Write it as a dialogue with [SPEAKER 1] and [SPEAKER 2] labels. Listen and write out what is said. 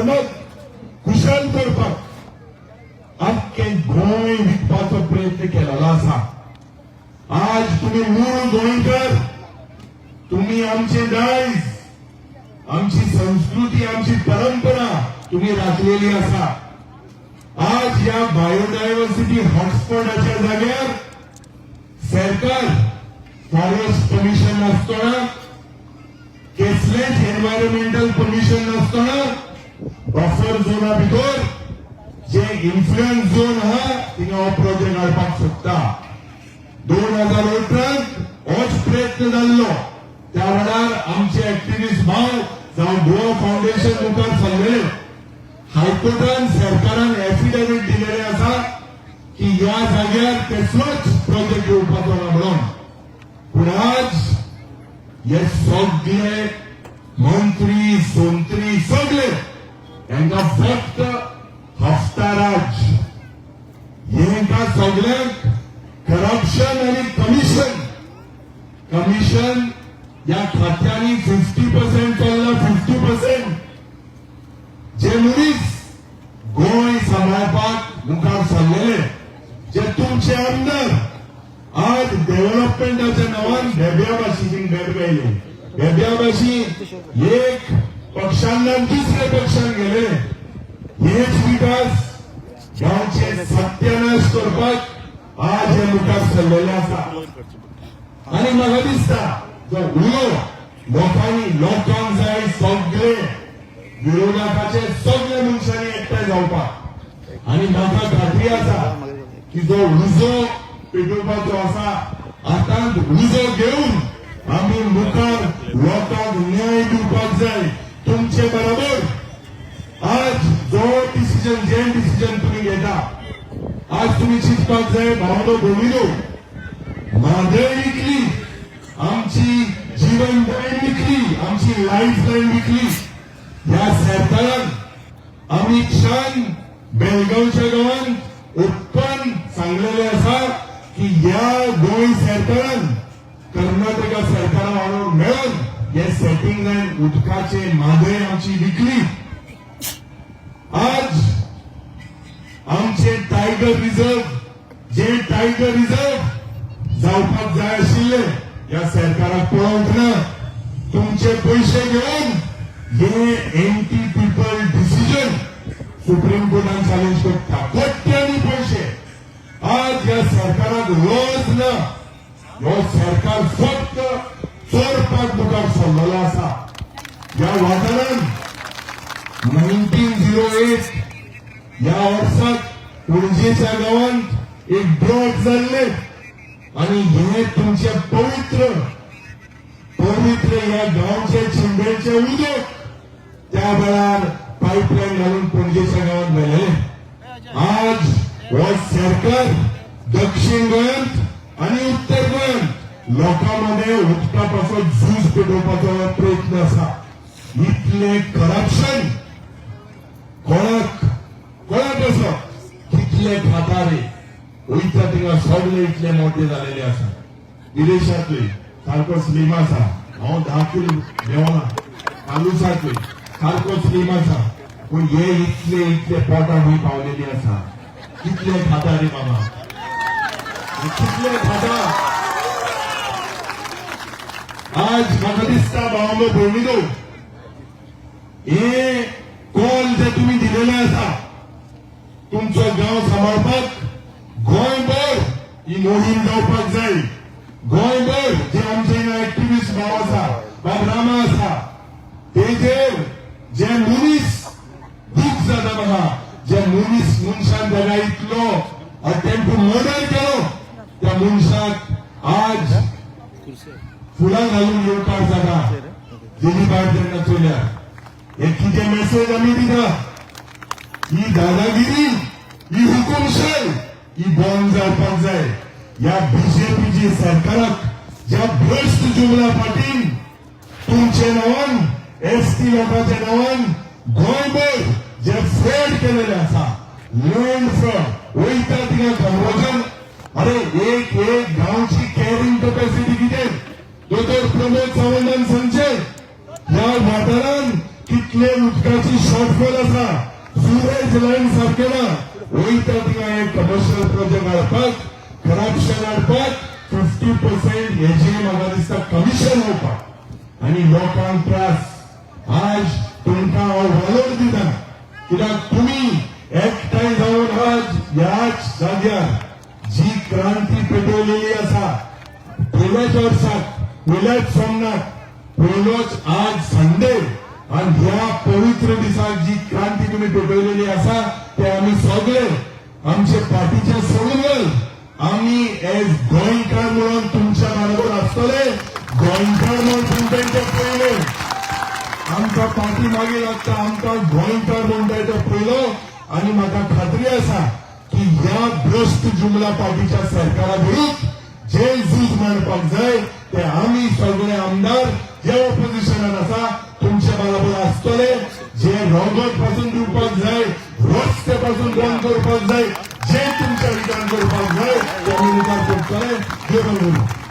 [SPEAKER 1] समज कुशल करपाक अख्खें गोंय विकपाचो प्रयत्न केलेलो आसा। आज तुम्ही मूळ गोंयकार, तुम्ही आमचे दायज, आमची संस्कृती, आमची परंपरा तुम्ही राखलेली आसा। आज या बायोडायव्हर्सिटी हॉटस्पॉटाच्या जाग्यार सरकार फॉरेस्ट कमिशन नासतना, कसलेच एन्व्हायरमेंटल कमिशन नासतना बफर झोना भितर जे इन्फ्लुएन्स झोन आहा थिंगा हो प्रोजेक्ट हाडपाक सोदता। 2018 होच प्रयत्न जाल्लो, त्या वेळार आमचे एक्टिव्हिस्ट भाव जावं गोवा फाउंडेशन मुखार सरलेले। हायकोर्टान सरकारान एफिडेविट दिलेले आसा की ह्या जाग्यार कसलोच प्रोजेक्ट येवपाचो ना म्हणून। पूण आज हे सगळे मंत्री संत्री सगळे हांकां फक्त हफ्ताराज, हेंकां सगळ्यांक करप्शन आनी कमिशन या खात्यांनी 50% चल्ला। 50% जे मनीस गोंय सांबाळपाक मुखार सरलेले, जे तुमचे आमदार आज डेव्हलपमेंटाच्या नांवान बेब्या भाशेचीं गडगडले। बेब्या भाशी एक पक्षांतल्यान दुसऱ्या पक्षांत गेले। हेच विकास गांवचे सत्यानाश करपाक आज हे मुखार सरलेले आसा। आनी म्हाका दिसता जो उलो लोकांक जाय सगळे विरोधकाचे सगळे मनशांनी एकठांय जावपाक। आनी म्हाका खात्री आसा की जो उजो पेटोवपाचो आसा, आतांच उजो घेवन आमी मुखार लोकांक न्याय दिवपाक जाय। तुमचे बरोबर आज जो डिसिजन, जे डिसिजन तुम्ही घेता, आज तुम्ही चिंतपाक जाय भावनो भगिनो, म्हादय विकली, आमची जीवनदायी विकली, आमची लाईफलाईन विकली। ह्या सरकारान अमित शान बेळगांवच्या गांवांत उत्पन्न सांगलेले आसा की ह्या गोंय सरकारान कर्नाटका सरकारा वांगडा मेळून हे सेटिंग लँड उदकाचे म्हादय आमची विकली। आज आमचे टायगर रिझर्व, जे टायगर रिझर्व जावपाक जाय आशिल्ले, ह्या सरकाराक पळोवंक ना। तुमचे पैसे घेवन हे एंटी पीपल डिसिजन सुप्रीम कोर्टान चॅलेंज करता। कोट्यांनी पैसे आज या सरकाराक रोज ना, हो सरकार फक्त चोरपाक मुखार सरलेलो आसा। ह्या वाठारान 1908 ह्या वर्साक पणजेच्या गांवांत एक ड्रॉट जाल्ले आणि हे तुमचे पवित्र ह्या गांवचे चिंबेचे उदक त्या वेळार पाईपलाईन घालून पणजेच्या गावात मेळ्ळे। आज हो सरकार दक्षिण गोंयांत आणि उत्तर गोंयांत लोकांमध्ये उदकापासून झूज पेटोवपाचो प्रयत्न आसा। इतले करप्शन कोणाक असो कितले खाता रे, वयता थिंगा सगळे इतले मोठे जालेले आसा। विदेशांतूय सारको स्लीम आसा, हांव 10 किलो देवना, कालुसातूय सारको स्लीम आसा, पूण हे इतले पोटां खंय पावलेली आसा। कितले खाता रे बाबा, कितले खाता। आज म्हाका दिसता भावनो भयणीनो, हे कॉल जे तुम्ही दिलेले आसा, तुमचो गांव सांबाळपाक गोंयभर ही मोहीम जावपाक जाय। गोंयभर जे आमचे एक्टिव्हिस्ट भाव आसा, बाबरामा आसा, तेजेर जे मनीस दूख जाता म्हाका, जे मनशान तेका इतलो अटेम्प्ट टू मर्डर केलो, त्या मनशाक आज फुलां घालून येवपाक जाता। जेनी भायर तेन्ना चोयल्या हे कितें मेसेज आमी दिता, ही दादागिरी, ही हुकुमशाही ही बंद जावपाक जाय। या बीजेपीची सरकाराक, ज्या भ्रष्ट जुमला फाटीन तुमचे नांवान, एसटी लोकांच्या नांवान गोंयभर जे फ्रॉड केलेले आसा, लँड फ्रॉड, वयता थिंगा कन्वर्जन। अरे एक गांवची कॅरिंग कॅपॅसिटी कितें? दोतोर प्रमोद सावंतान सांगचे ह्या वाठारान कितले उदकाची शॉर्टफॉल आसा सुरेज लाईन सारखे ना वयता थिंगा एक कमर्शियल प्रोजेक्ट हाडपाक करप्शन हाडपाक 50% हेजे म्हाका दिसता कमिशन येवपाक आणि लोकांक त्रास आज तुमकां हांव वालोर दिता कित्याक तुमी एकठांय जावन आज ह्याच जाग्यार जी क्रांती पेटवलेली आसा पयल्याच वर्साक पयल्याच सोमनाथ पयलोच आज संडे आणि ह्या पवित्र दिसाक जी क्रांती तुम्ही पेटवलेली आसा ते आम्ही सगळे आमचे पार्टीचे सगळे आम्ही एज गोंयकार म्हणून तुमच्या बरोबर आसतले गोंयकार म्हणून तुमचे पयले आमकां पार्टी मागीर लागता आमकां गोंयकार म्हणटा तो पयलो आणि म्हाका खात्री आसा की ह्या भ्रष्ट जुमला पार्टीच्या सरकारा विरुद्ध जे झूज मांडपाक जाय ते आम्ही सगळे आमदार जे ऑपोजिशनात आसा तुमच्या बरोबर आसतले जे रोगट पासून दिवपाक जाय रस्ते पासून बंद करपाक जाय जे तुमच्या विचार करपाक जाय ते आमी विचार करतले देव बरोबर